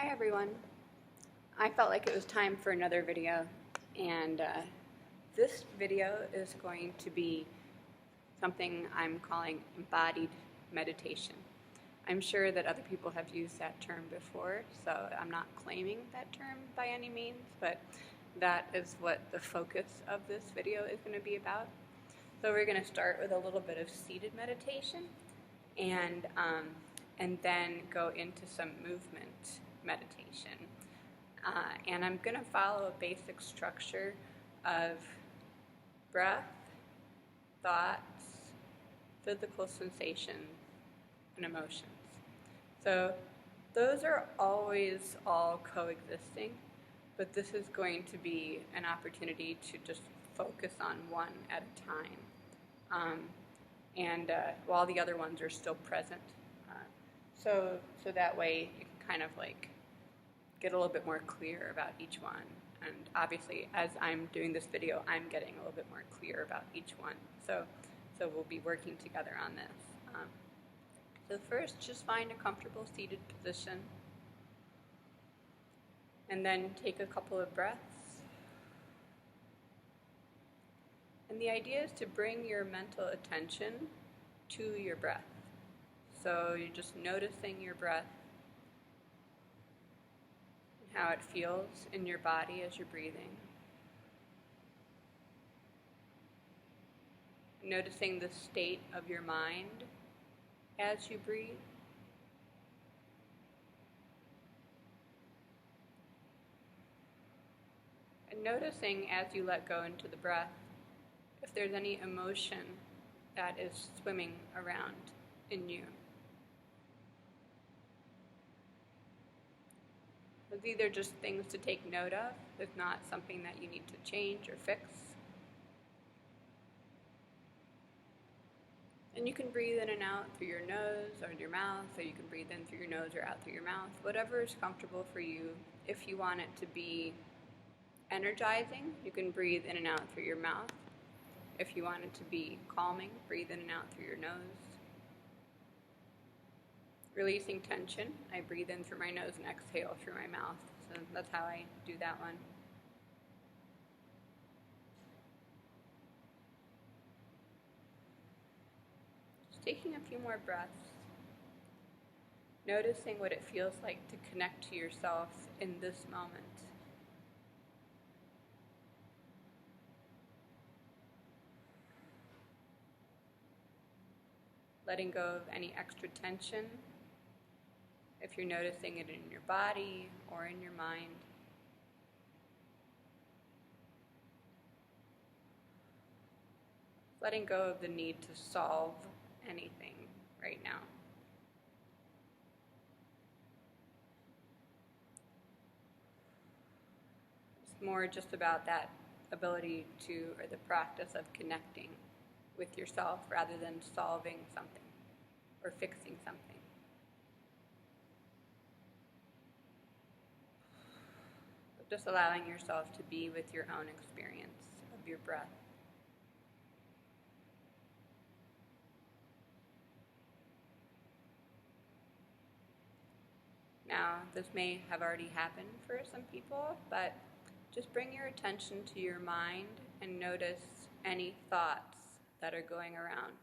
Hi everyone. I felt like it was time for another video, and this video is going to be something I'm calling embodied meditation. I'm sure that other people have used that term before, so I'm not claiming that term by any means, but that is what the focus of this video is going to be about. So we're going to start with a little bit of seated meditation, and then go into some movement meditation. And I'm going to follow a basic structure of breath, thoughts, physical sensations, and emotions. So those are always all coexisting, but this is going to be an opportunity to just focus on one at a time. While the other ones are still present. So that way you can kind of like get a little bit more clear about each one. And obviously, as I'm doing this video, I'm getting a little bit more clear about each one. So we'll be working together on this. So first, just find a comfortable seated position. And then take a couple of breaths. And the idea is to bring your mental attention to your breath. So you're just noticing your breath, how it feels in your body as you're breathing. Noticing the state of your mind as you breathe. And noticing as you let go into the breath, if there's any emotion that is swimming around in you. These are just things to take note of. It's not something that you need to change or fix. And you can breathe in and out through your nose or your mouth, or you can breathe in through your nose or out through your mouth, whatever is comfortable for you. If you want it to be energizing, you can breathe in and out through your mouth. If you want it to be calming, breathe in and out through your nose. Releasing tension, I breathe in through my nose and exhale through my mouth. So that's how I do that one. Just taking a few more breaths. Noticing what it feels like to connect to yourself in this moment. Letting go of any extra tension. If you're noticing it in your body or in your mind. Letting go of the need to solve anything right now. It's more just about that ability to, or the practice of connecting with yourself rather than solving something or fixing something. Just allowing yourself to be with your own experience of your breath. Now, this may have already happened for some people, but just bring your attention to your mind and notice any thoughts that are going around.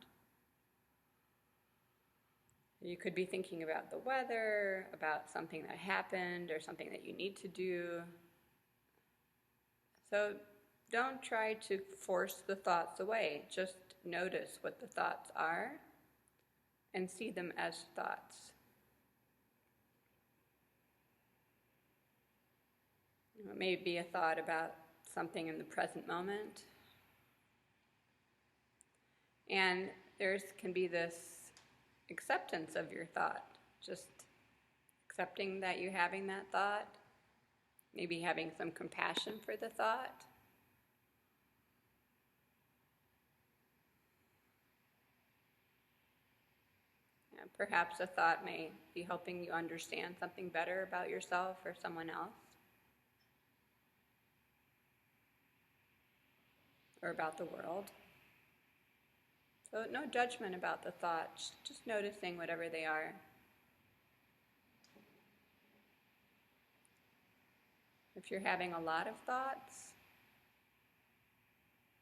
You could be thinking about the weather, about something that happened, or something that you need to do. So don't try to force the thoughts away. Just notice what the thoughts are and see them as thoughts. It may be a thought about something in the present moment. And there can be this acceptance of your thought. Just accepting that you're having that thought. Maybe having some compassion for the thought. And perhaps a thought may be helping you understand something better about yourself or someone else. Or about the world. So no judgment about the thoughts, just noticing whatever they are. If you're having a lot of thoughts,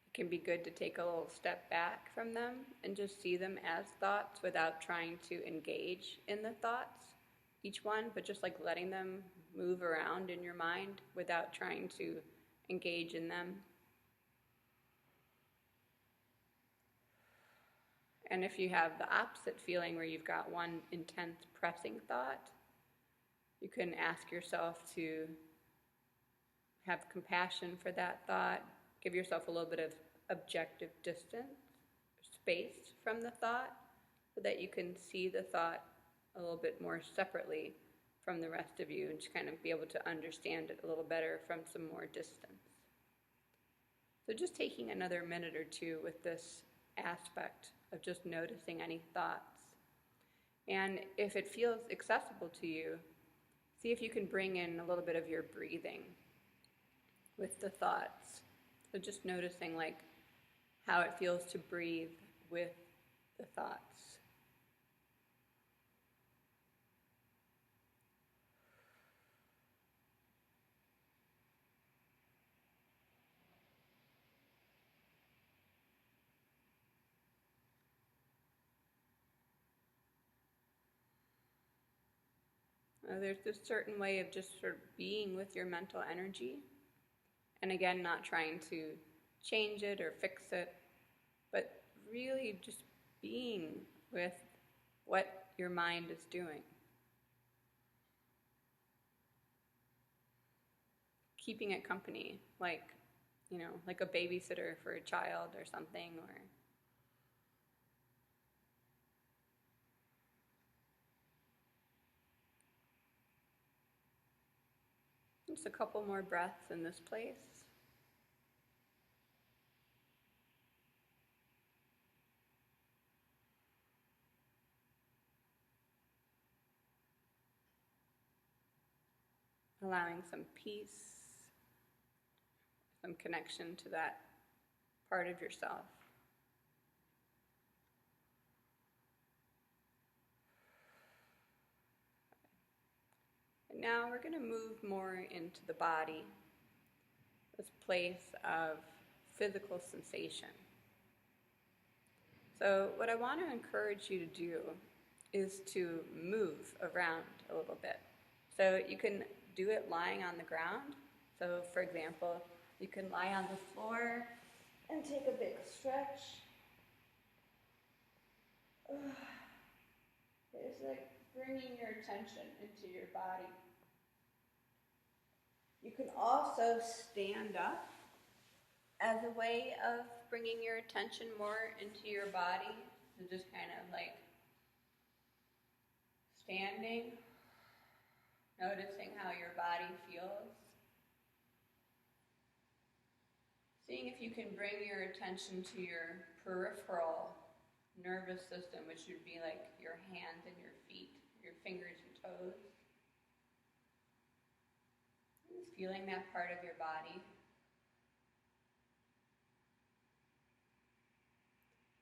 it can be good to take a little step back from them and just see them as thoughts without trying to engage in the thoughts, each one, but just like letting them move around in your mind without trying to engage in them. And if you have the opposite feeling where you've got one intense pressing thought, you can ask yourself to have compassion for that thought, give yourself a little bit of objective distance, space from the thought, so that you can see the thought a little bit more separately from the rest of you and just kind of be able to understand it a little better from some more distance. So just taking another minute or two with this aspect of just noticing any thoughts. And if it feels accessible to you, see if you can bring in a little bit of your breathing with the thoughts. So just noticing like how it feels to breathe with the thoughts. There's this certain way of just sort of being with your mental energy. And again, not trying to change it or fix it, but really just being with what your mind is doing. Keeping it company, like a babysitter for a child or something, or just a couple more breaths in this place. Allowing some peace, some connection to that part of yourself. And now we're going to move more into the body, this place of physical sensation. So what I want to encourage you to do is to move around a little bit. So you can do it lying on the ground. So for example, you can lie on the floor and take a big stretch. It's like bringing your attention into your body. You can also stand up as a way of bringing your attention more into your body. So just kind of like standing, noticing how your body feels. Seeing if you can bring your attention to your peripheral nervous system, which would be like your hands and your feet, your fingers and toes. Just feeling that part of your body.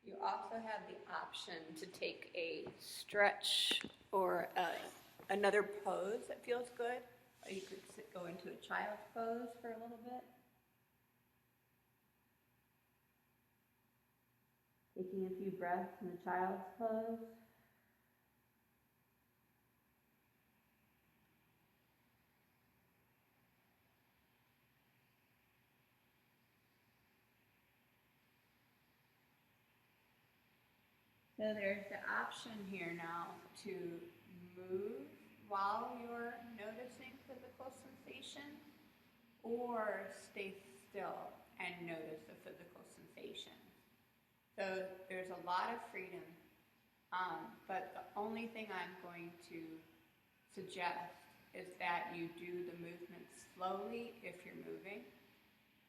You also have the option to take a stretch or another pose that feels good. Or you could go into a child's pose for a little bit. Taking a few breaths in the child's pose. So there's the option here now to move while you're noticing physical sensation, or stay still and notice the physical sensation. So there's a lot of freedom, but the only thing I'm going to suggest is that you do the movement slowly if you're moving,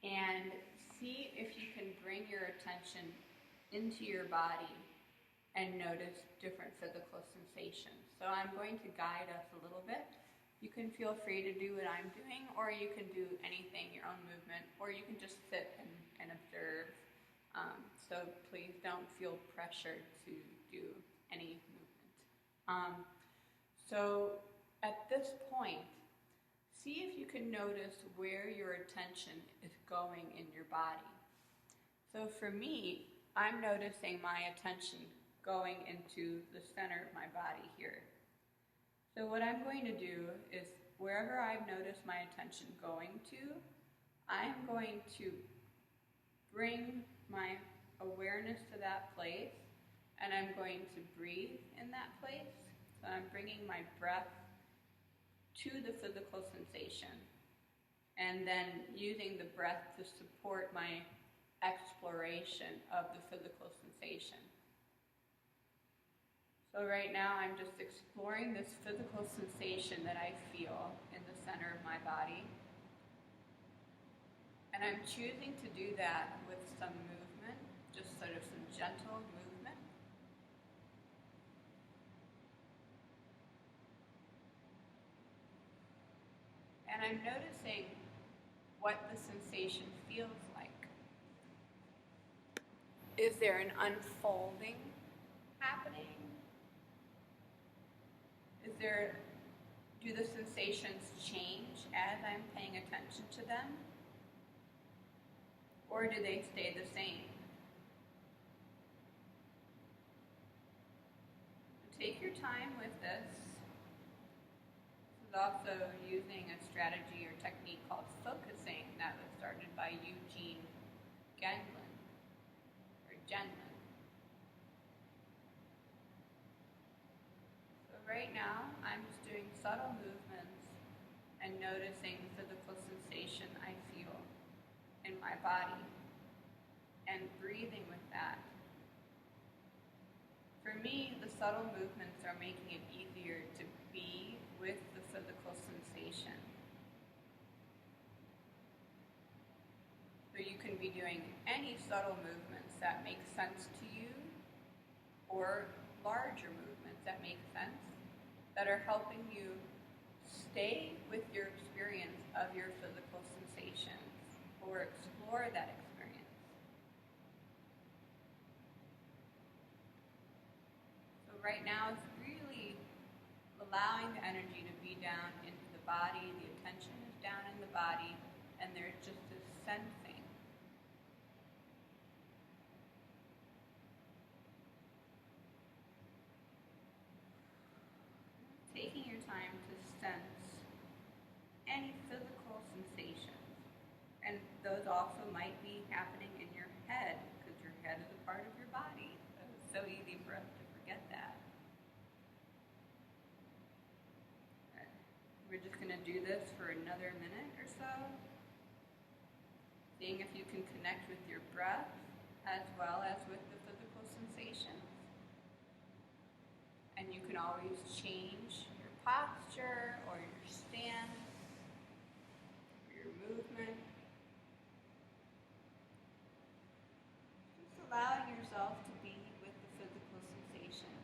and see if you can bring your attention into your body and notice different physical sensations. So I'm going to guide us a little bit. You can feel free to do what I'm doing, or you can do anything, your own movement, or you can just sit and observe. So please don't feel pressured to do any movement. So at this point, See if you can notice where your attention is going in your body. So for me, I'm noticing my attention going into the center of my body here. So what I'm going to do is wherever I've noticed my attention going to, I'm going to bring my awareness to that place, and I'm going to breathe in that place. So I'm bringing my breath to the physical sensation, and then using the breath to support my exploration of the physical sensation. So right now I'm just exploring this physical sensation that I feel in the center of my body. And I'm choosing to do that with some movement, just sort of some gentle movement. And I'm noticing what the sensation feels like. Is there an unfolding happening? Do the sensations change as I'm paying attention to them? Or do they stay the same? So take your time with this. This is also using a strategy or technique called focusing that was started by Eugene Genlin. So right now, I'm just doing subtle movements and noticing the physical sensation I feel in my body and breathing with that. For me, the subtle movements are making it easier to be with the physical sensation. So you can be doing any subtle movements that make sense to you, or larger movements that make sense, that are helping you stay with your experience of your physical sensations, or explore that experience. So right now it's really allowing the energy to be down into the body, the attention is down in the body, and there's just this sensing. Taking your time to sense any physical sensations. And those also might be happening in your head, because your head is a part of your body. So it's so easy for us to forget that. Right. We're just going to do this for another minute or so, seeing if you can connect with your breath as well as with the physical sensations. And you can always change your posture or your stance, or your movement. Just allowing yourself to be with the physical sensations.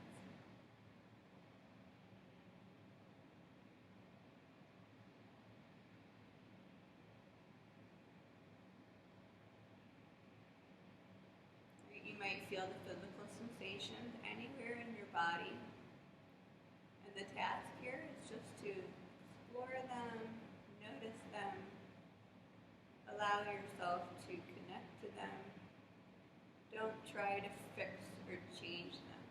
You might feel the physical sensations anywhere in your body. And the task here is just to explore them, notice them, allow yourself to connect to them. Don't try to fix or change them.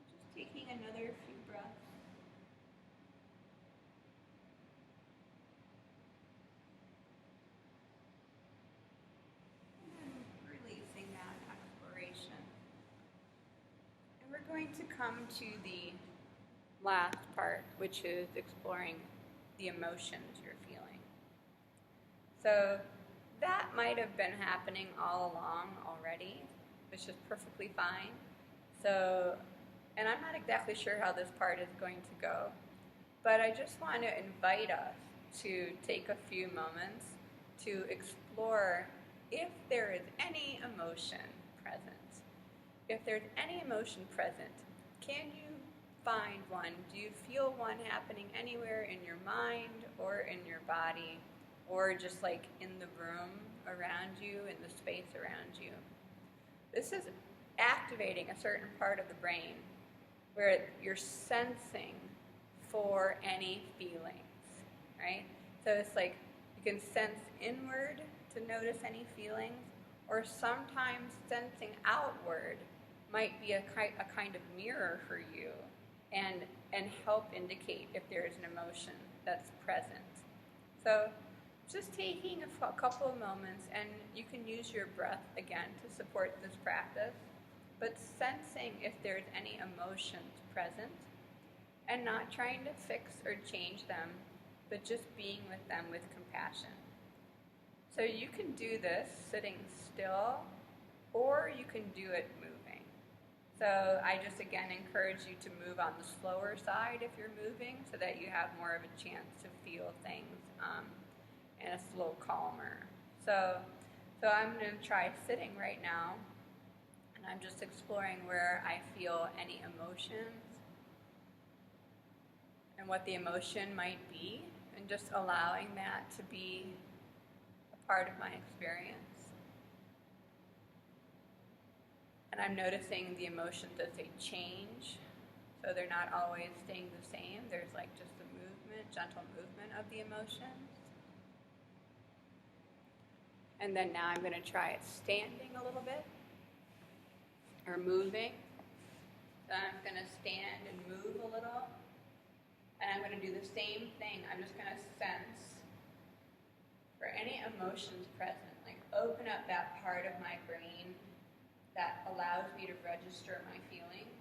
Just taking another few breaths. Releasing that exploration. And we're going to come to the last part, which is exploring the emotions you're feeling. So that might have been happening all along already, which is perfectly fine. So, and I'm not exactly sure how this part is going to go, but I just want to invite us to take a few moments to explore if there is any emotion present. If there's any emotion present, can you find one? Do you feel one happening anywhere in your mind or in your body, or just like in the room around you, in the space around you? This is activating a certain part of the brain where you're sensing for any feelings, right? So it's like you can sense inward to notice any feelings, or sometimes sensing outward might be a kind of mirror for you and help indicate if there is an emotion that's present. So just taking a couple of moments, and you can use your breath again to support this practice, but sensing if there's any emotions present and not trying to fix or change them, but just being with them with compassion. So you can do this sitting still, or you can do it moving. So I just again encourage you to move on the slower side if you're moving, so that you have more of a chance to feel things and it's a little calmer. So I'm going to try sitting right now, and I'm just exploring where I feel any emotions and what the emotion might be, and just allowing that to be a part of my experience. And I'm noticing the emotions as they change, so they're not always staying the same. There's like just a movement, gentle movement of the emotions. And then now I'm going to try it standing a little bit, or moving. So I'm going to stand and move a little. And I'm going to do the same thing. I'm just going to sense for any emotions present. Like open up that part of my brain that allows me to register my feelings.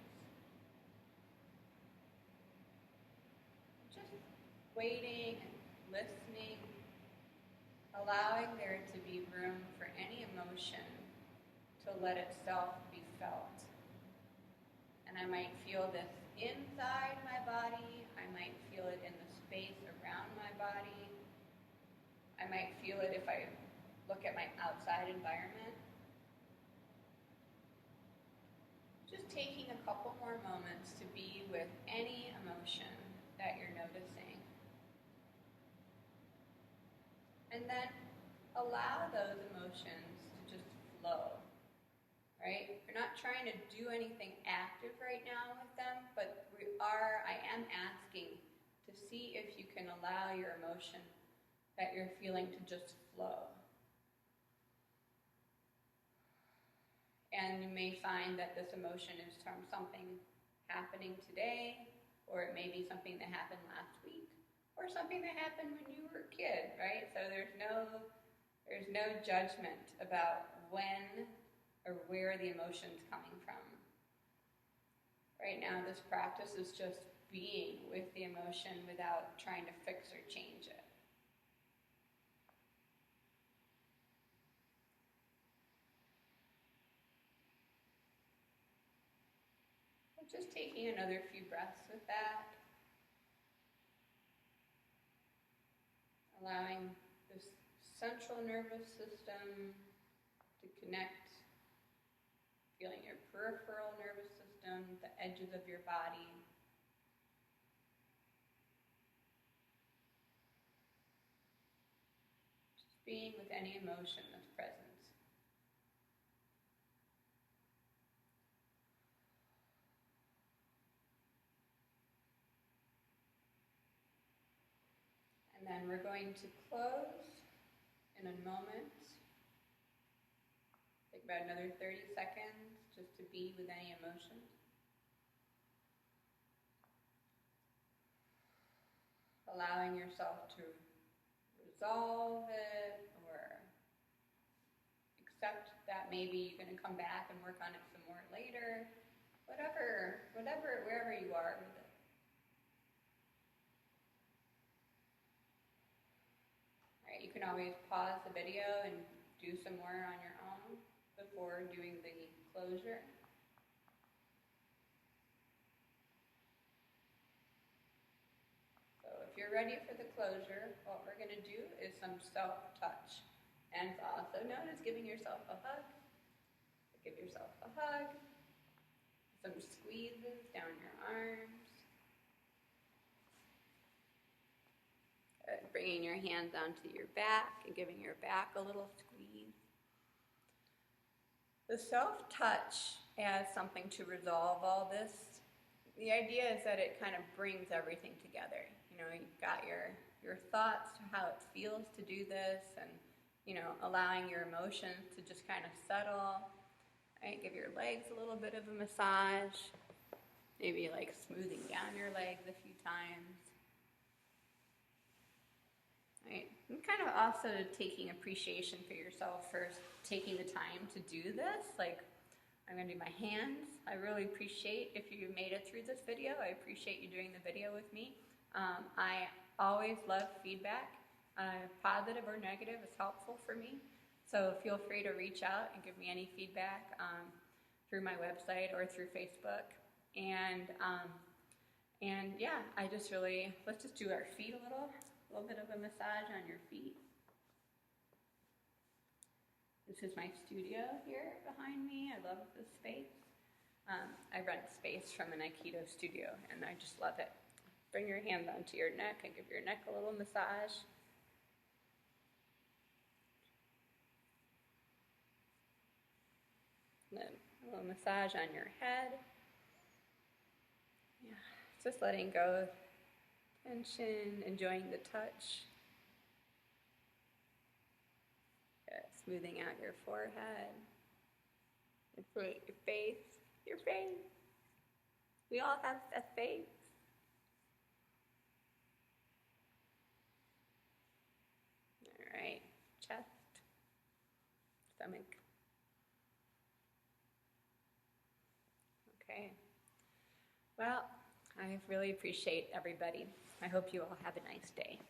Just waiting and listening, allowing there to be room for any emotion to let itself be felt. And I might feel this inside my body. I might feel it in the space around my body. I might feel it if I look at my outside environment. Just taking a couple more moments to be with any emotion that you're noticing. And then allow those emotions to just flow, right? You're not trying to do anything active right now with them, but I am asking to see if you can allow your emotion that you're feeling to just flow. And you may find that this emotion is from something happening today, or it may be something that happened last week, or something that happened when you were a kid, right? So there's no judgment about when or where the emotion's coming from. Right now, this practice is just being with the emotion without trying to fix or change it. Just taking another few breaths with that. Allowing this central nervous system to connect, feeling your peripheral nervous system, the edges of your body. Just being with any emotion that's present. And then we're going to close in a moment. Take about another 30 seconds just to be with any emotion. Allowing yourself to resolve it or accept that maybe you're going to come back and work on it some more later. Wherever you are with it. All right, you can always pause the video and do some more on your own before doing the closure. So if you're ready for the closure, what we're going to do is some self-touch. And it's also known as giving yourself a hug. So give yourself a hug. Some squeezes down your arms. Good. Bringing your hands onto your back and giving your back a little squeeze. The self-touch as something to resolve all this the idea is that it kind of brings everything together. You know, you've got your thoughts, how it feels to do this, and, you know, allowing your emotions to just kind of settle. Right? Give your legs a little bit of a massage. Maybe like smoothing down your legs a few times. Right? And kind of also taking appreciation for yourself for taking the time to do this. Like, I'm going to do my hands. I really appreciate if you made it through this video. I appreciate you doing the video with me. I always love feedback. Positive or negative is helpful for me. So feel free to reach out and give me any feedback through my website or through Facebook. And yeah, I just really, let's just do our feet a little bit of a massage on your feet. This is my studio here behind me. I love this space. I rent space from an Aikido studio, and I just love it. Bring your hand onto your neck and give your neck a little massage. And then a little massage on your head. Yeah, just letting go of tension, enjoying the touch. Yeah, smoothing out your forehead, your face, your face. We all have a face. All right, chest, stomach. Okay. Well, I really appreciate everybody. I hope you all have a nice day.